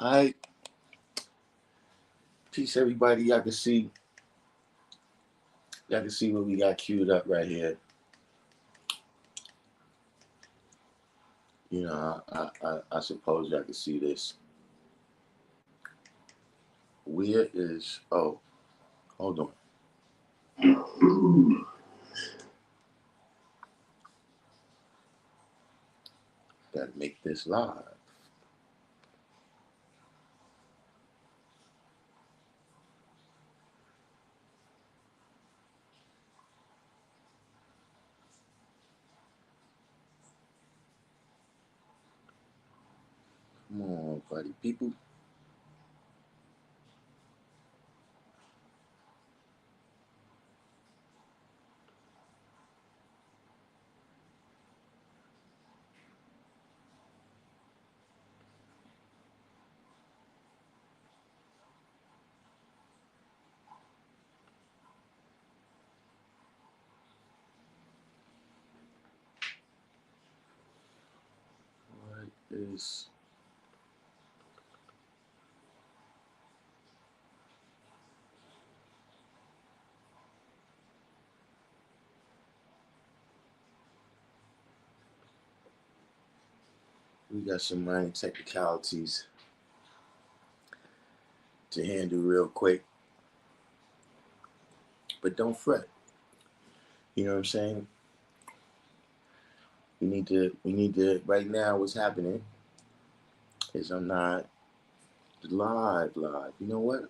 Alright, peace everybody. Y'all can see what we got queued up right here. You know, I suppose y'all can see this. Where is, oh, hold on. Gotta make this live. Come on, buddy people. What is, we got some minor technicalities to handle real quick. But don't fret. You know what I'm saying? We need to right now what's happening is I'm not live. You know what?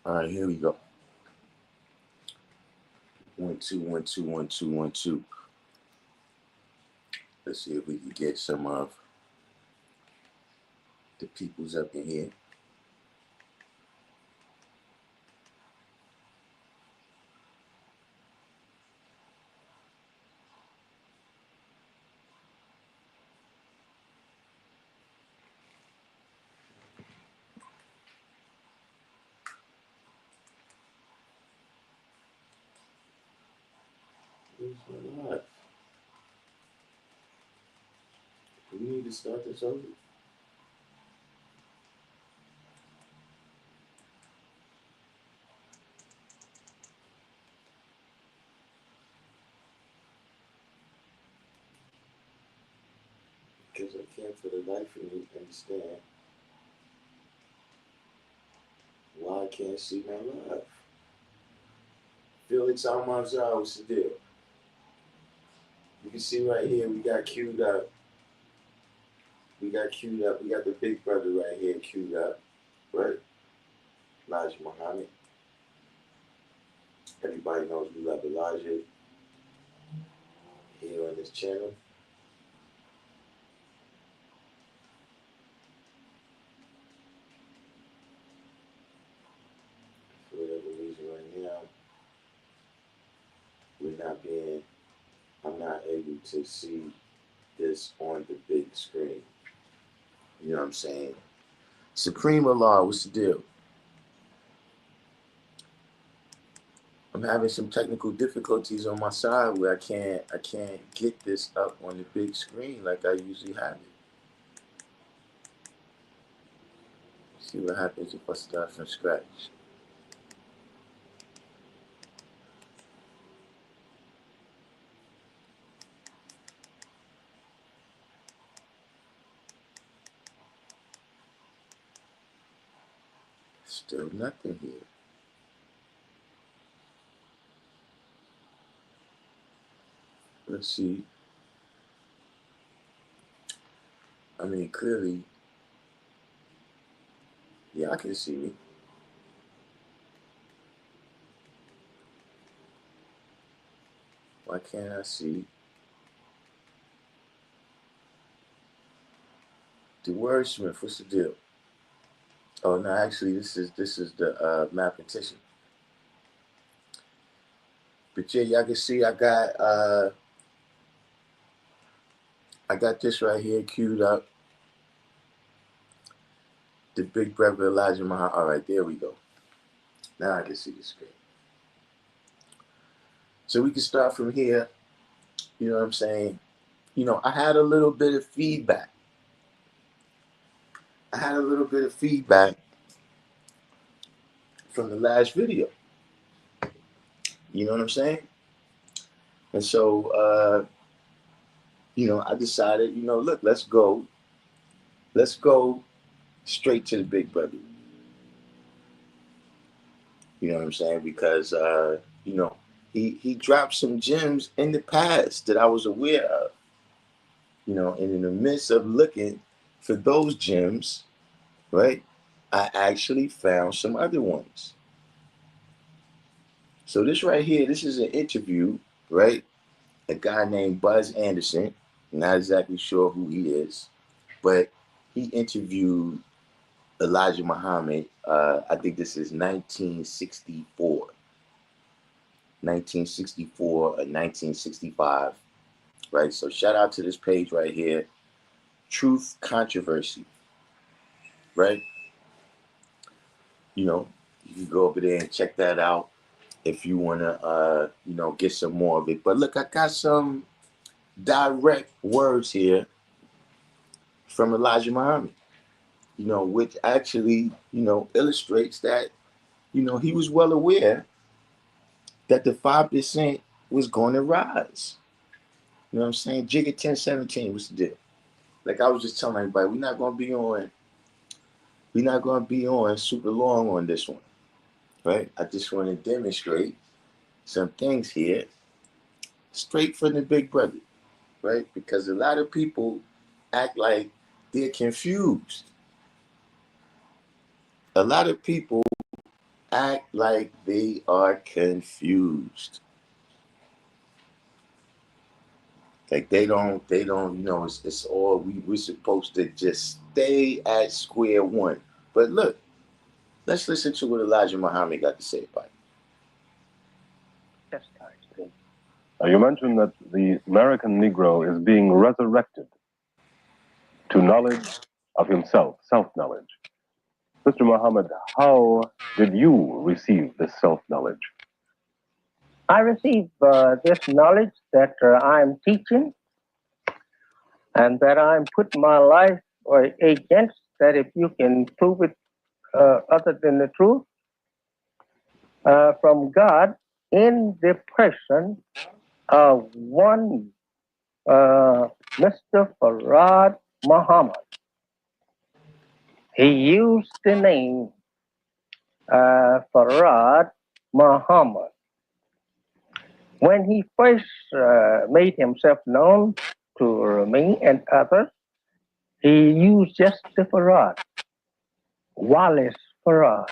Alright, here we go. 1 2 1 2 1 2 1 2. Let's see if we can get some of the peoples up in here. Where's my live? Do we need to start this over? Because I can't for the life of me understand why I can't see my live. Felix Almanzar, what's the deal? You can see right here, we got queued up. We got the big brother right here queued up, right? Elijah Muhammad. Everybody knows we love Elijah here on this channel. For whatever reason right now, I'm not able to see this on the big screen. You know what I'm saying? Supreme Allah, what's the deal? I'm having some technical difficulties on my side where I can't get this up on the big screen like I usually have it. See what happens if I start from scratch. Still nothing here. Let's see. I mean, clearly, yeah, I can see me. Why can't I see? The wordsmith, what's the deal? Oh no, actually this is the mathematician. But yeah, y'all can see I got this right here queued up. The big brother Elijah Muhammad. All right, there we go. Now I can see the screen. So we can start from here. You know what I'm saying? You know, I had a little bit of feedback. From the last video. You know what I'm saying? And so, you know, I decided, you know, look, let's go straight to the big brother. You know what I'm saying? Because, you know, he dropped some gems in the past that I was aware of. You know, and in the midst of looking for those gems, right, I actually found some other ones. So this right here, this is an interview, right? A guy named Buzz Anderson. Not exactly sure who he is, but he interviewed Elijah Muhammad. I think this is 1964 or 1965, right? So shout out to this page right here, Truth Controversy, right? You know, you can go over there and check that out if you want to, you know, get some more of it. But look, I got some direct words here from Elijah Muhammad, you know, which actually, you know, illustrates that, you know, he was well aware that the 5% was going to rise. You know what I'm saying? Jigga 1017, what's the deal? Like I was just telling everybody, we're not gonna be on super long on this one. Right? I just want to demonstrate some things here straight from the big brother, right? Because a lot of people act like they're confused. A lot of people act like they are confused. Like they don't, you know, it's all, we're supposed to just stay at square one. But look, let's listen to what Elijah Muhammad got to say about it. You mentioned that the American Negro is being resurrected to knowledge of himself, self-knowledge. Mr. Muhammad, how did you receive this self-knowledge? I received this knowledge that I'm teaching and that I'm putting my life against, that if you can prove it other than the truth, from God in the person of one Mr. Farad Muhammad. He used the name Farad Muhammad. When he first made himself known to me and others, he used just the Farad, Wallace Farad.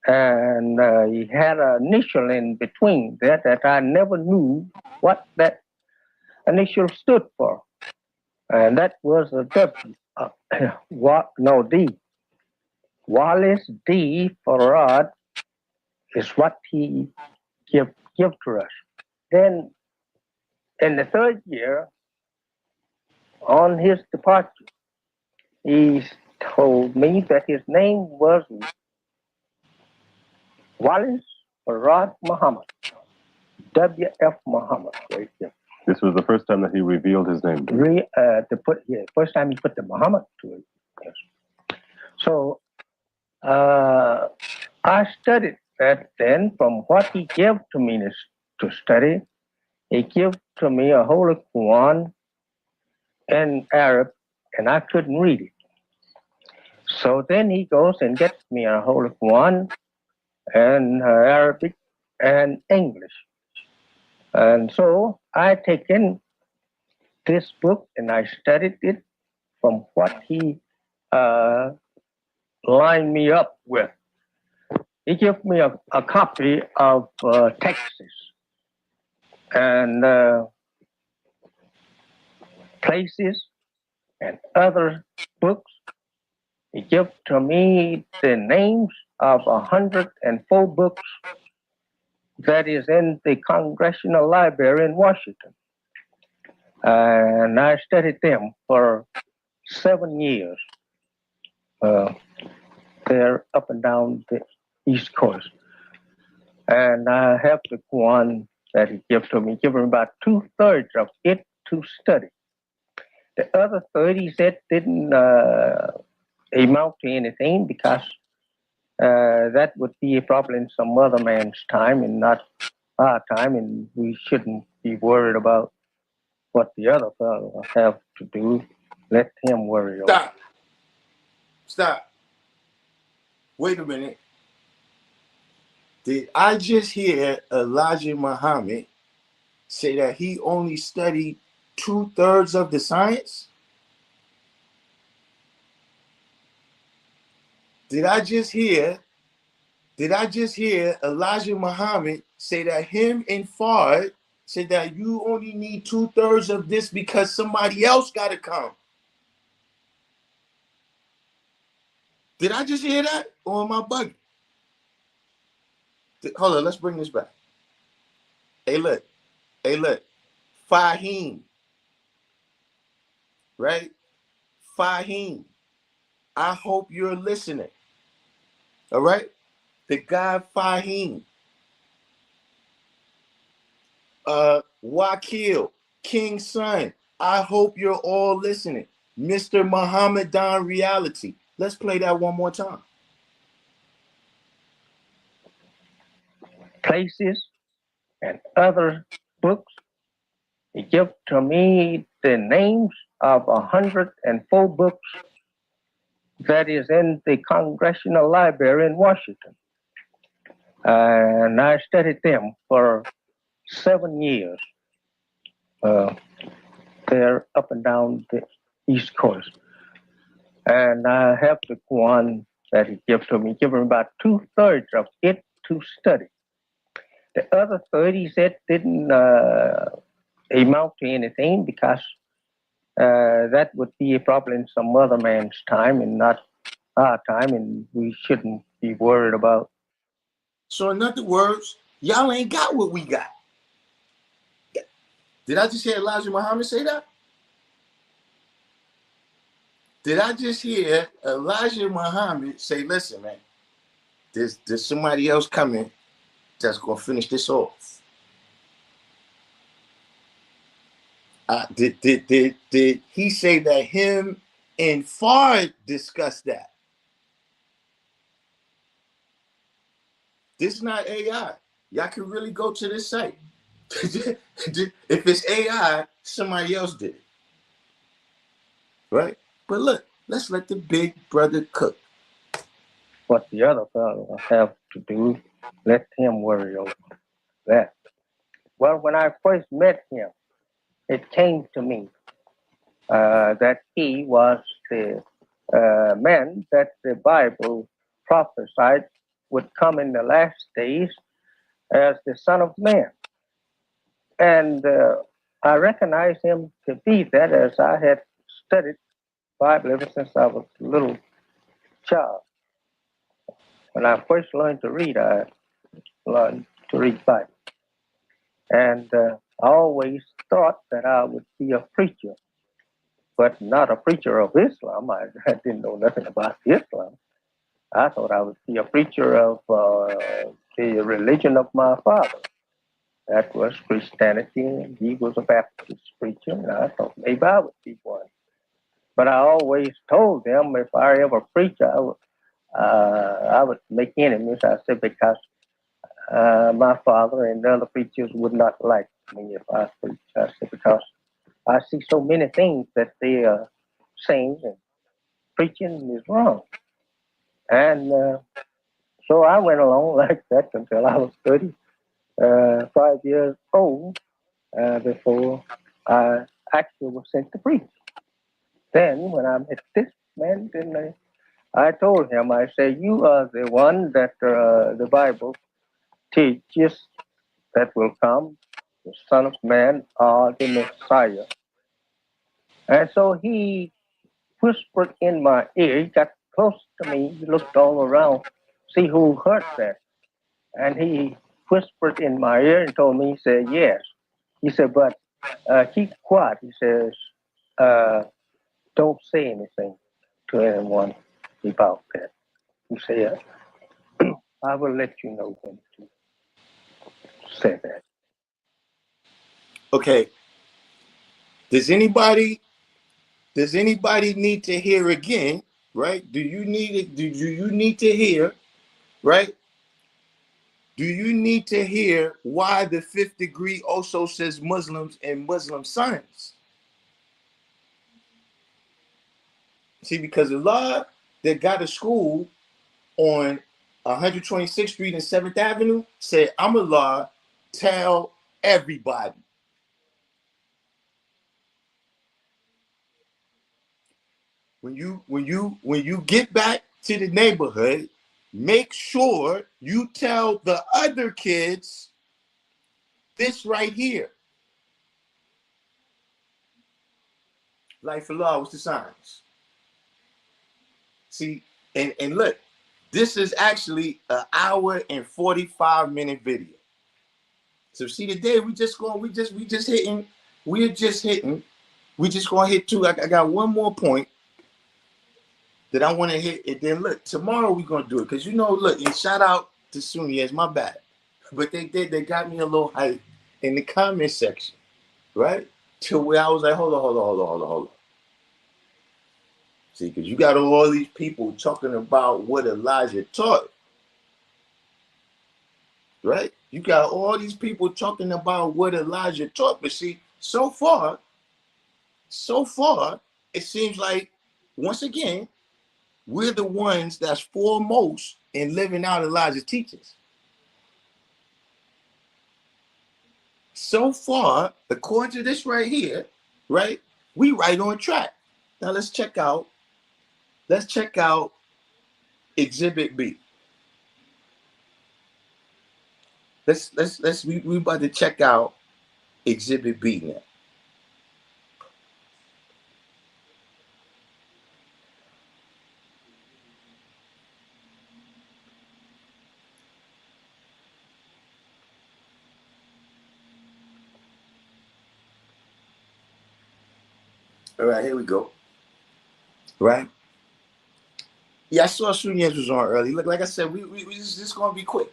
And he had an initial in between that I never knew what that initial stood for. And that was a W, D. Wallace D. Farad is what he give to us. Then in the third year, on his departure, he told me that his name was Wallace Farad Muhammad, W.F. Muhammad, right there. This was the first time that he revealed his name. First time he put the Muhammad to it. Yes. So I studied that then. From what he gave to me to study, he gave to me a Holy Quran in Arab, and I couldn't read it. So then he goes and gets me a Holy Quran in Arabic and English. And so I taken this book and I studied it from what he lined me up with. He gave me a copy of Texas and places and other books. He gave to me the names of 104 books that is in the Congressional Library in Washington. And I studied them for 7 years. They're up and down the East Coast. And I have the one that he gave to me, given about 2/3 of it to study. The other third, he said, didn't amount to anything because that would be probably in some other man's time and not our time, and we shouldn't be worried about what the other fellow have to do. Let him worry about it. Stop. Wait a minute. Did I just hear Elijah Muhammad say that he only studied 2/3 of the science? Did I just hear Elijah Muhammad say that him and Fard said that you only need 2/3 of this because somebody else got to come? Did I just hear that, or am I bugging? Hold on, let's bring this back. Hey, look. Fahim. Right? Fahim. I hope you're listening. All right? The guy Fahim. Wakil, King's son. I hope you're all listening. Mr. Muhammadan Reality. Let's play that one more time. Places and other books. He gave to me the names of 104 books that is in the Congressional Library in Washington. And I studied them for 7 years. They're up and down the East Coast. And I have the one that he gave to me, given about 2/3 of it to study. The other third, he said, didn't amount to anything because that would be probably in some other man's time and not our time, and we shouldn't be worried about. So in other words, y'all ain't got what we got. Did I just hear Elijah Muhammad say that? Did I just hear Elijah Muhammad say, listen, man, there's somebody else coming that's going to finish this off? Did he say that him and Fard discussed that? This is not AI. Y'all can really go to this site. If it's AI, somebody else did it. Right? But look, let's let the big brother cook. What the other fellow have to do, let him worry over that. Well, when I first met him, it came to me that he was the man that the Bible prophesied would come in the last days as the Son of Man. And I recognized him to be that, as I had studied Bible ever since I was a little child. When I first learned to read, I learned to read Bible. And I always thought that I would be a preacher, but not a preacher of Islam. I didn't know nothing about Islam. I thought I would be a preacher of the religion of my father. That was Christianity, and he was a Baptist preacher, and I thought maybe I would be one. But I always told them if I ever preach, I would make enemies. I said, because my father and the other preachers would not like me if I preach. I said, because I see so many things that they are saying and preaching is wrong. And so I went along like that until I was 35 years old before I actually was sent to preach. Then when I met this man, then I told him, I said, you are the one that the Bible teaches that will come, the Son of Man or the Messiah. And so he whispered in my ear. He got close to me. He looked all around, see who heard that. And he whispered in my ear and told me, he said, yes. He said, but keep quiet. He says, don't say anything to anyone about that. He said, I will let you know when to say that. Okay. Does anybody need to hear again? Right? Do you need it? Do you need to hear? Right? Do you need to hear why the fifth degree also says Muslims and Muslim sons? See, because the law that got a school on 126th Street and 7th Avenue said, I'm a law, tell everybody. When you get back to the neighborhood, make sure you tell the other kids this right here. Like for law, what's the signs? See, and look, this is actually an hour and 45-minute video. So see today we're just hitting, we just gonna hit two. I got one more point that I want to hit, and then look, tomorrow we're gonna do it. Cause look, and shout out to Sunni, it's my bad. But they got me a little hype in the comment section, right? To where I was like, hold on. See, because you got all these people talking about what Elijah taught, right? You got all these people talking about what Elijah taught. But see, so far, it seems like, once again, we're the ones that's foremost in living out Elijah's teachings. So far, according to this right here, right, we right on track. Now let's check out Exhibit B. We about to check out Exhibit B now. All right, here we go. Right? Yeah, I saw Sunyans was on early. Look, like I said, we just gonna be quick,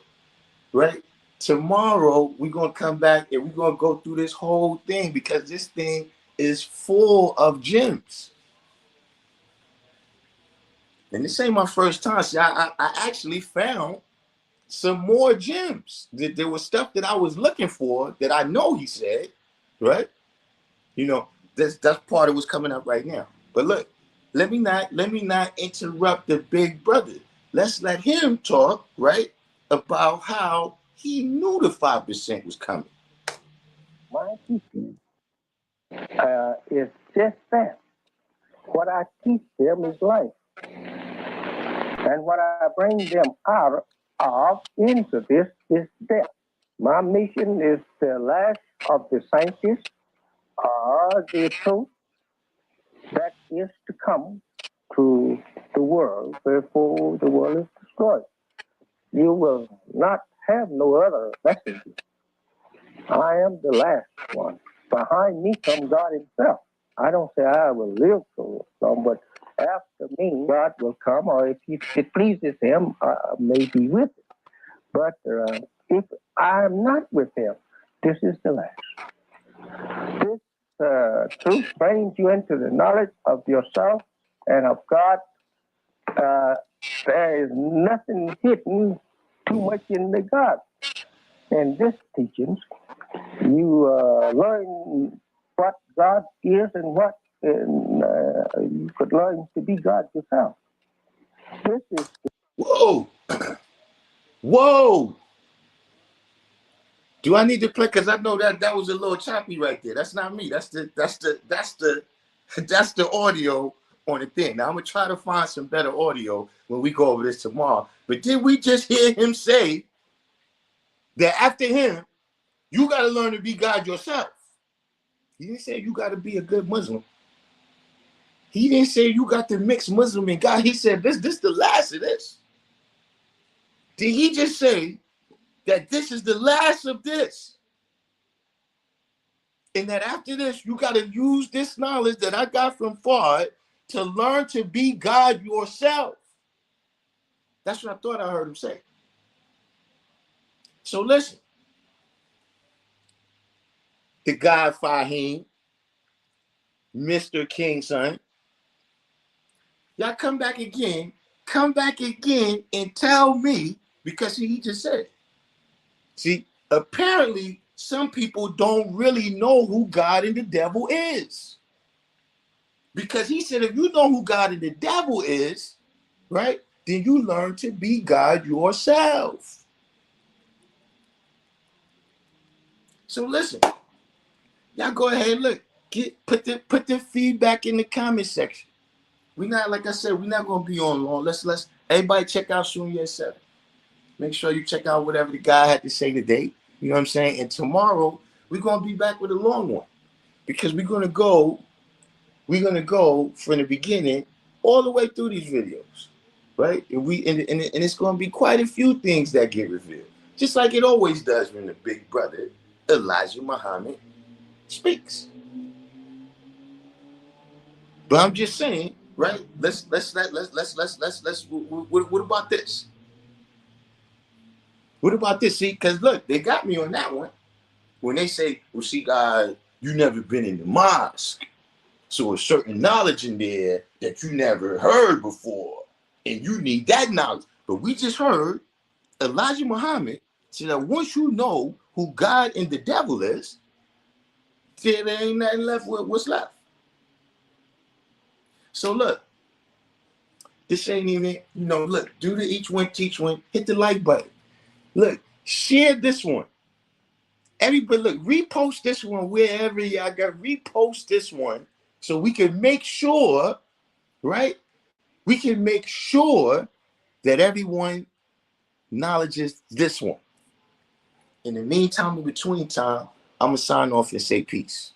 right? Tomorrow we're gonna come back and we're gonna go through this whole thing because this thing is full of gems. And this ain't my first time. See, I actually found some more gems. There was stuff that I was looking for that I know he said, right? That's part of what's coming up right now. But look, let me not interrupt the big brother. Let's let him talk, right, about how he knew the 5% was coming. My teaching is just that. What I teach them is life. And what I bring them out of into this is death. My mission is the last of the scientists are the truth that is to come to the world before the world is destroyed. You will not have no other messenger. I am the last one. Behind me comes God himself. I don't say I will live so long, but after me, God will come, or if it pleases him, I may be with him. But if I am not with him, this is the last. This truth brings you into the knowledge of yourself and of God. There is nothing hidden too much in the God. In this teachings, you learn what God is and what you could learn to be God yourself. This is Whoa! Do I need to play? Because I know that was a little choppy right there. That's not me. That's the audio on the thing. Now I'm gonna try to find some better audio when we go over this tomorrow. But did we just hear him say that after him, you got to learn to be God yourself? He didn't say you got to be a good Muslim. He didn't say you got the mixed Muslim and God. He said this the last of this. Did he just say that this is the last of this? And that after this, you got to use this knowledge that I got from Fard to learn to be God yourself. That's what I thought I heard him say. So listen, the God Fahim, Mr. King, son, y'all come back again and tell me, because he just said it. See, apparently some people don't really know who God and the devil is. Because he said, if you know who God and the devil is, right, then you learn to be God yourself. So listen, y'all go ahead and look. Put the feedback in the comment section. We're not, like I said, we're not gonna be on long. Let's everybody check out Shunya 7. Make sure you check out whatever the guy had to say today. You know what I'm saying? And tomorrow we're gonna be back with a long one. Because we're gonna go from the beginning all the way through these videos. Right? And it's gonna be quite a few things that get revealed. Just like it always does when the big brother, Elijah Muhammad, speaks. But I'm just saying, right? Let's what about this? What about this? See, because look, they got me on that one. When they say, well, see, God, you never been in the mosque. So a certain knowledge in there that you never heard before. And you need that knowledge. But we just heard Elijah Muhammad say that once you know who God and the devil is, then there ain't nothing left with what's left. So look, this ain't even, look, do the each one, teach one, hit the like button. Look, share this one. Everybody, look, repost this one wherever y'all got. Repost this one so we can make sure, right? We can make sure that everyone acknowledges this one. In the meantime, in between time, I'm going to sign off and say peace.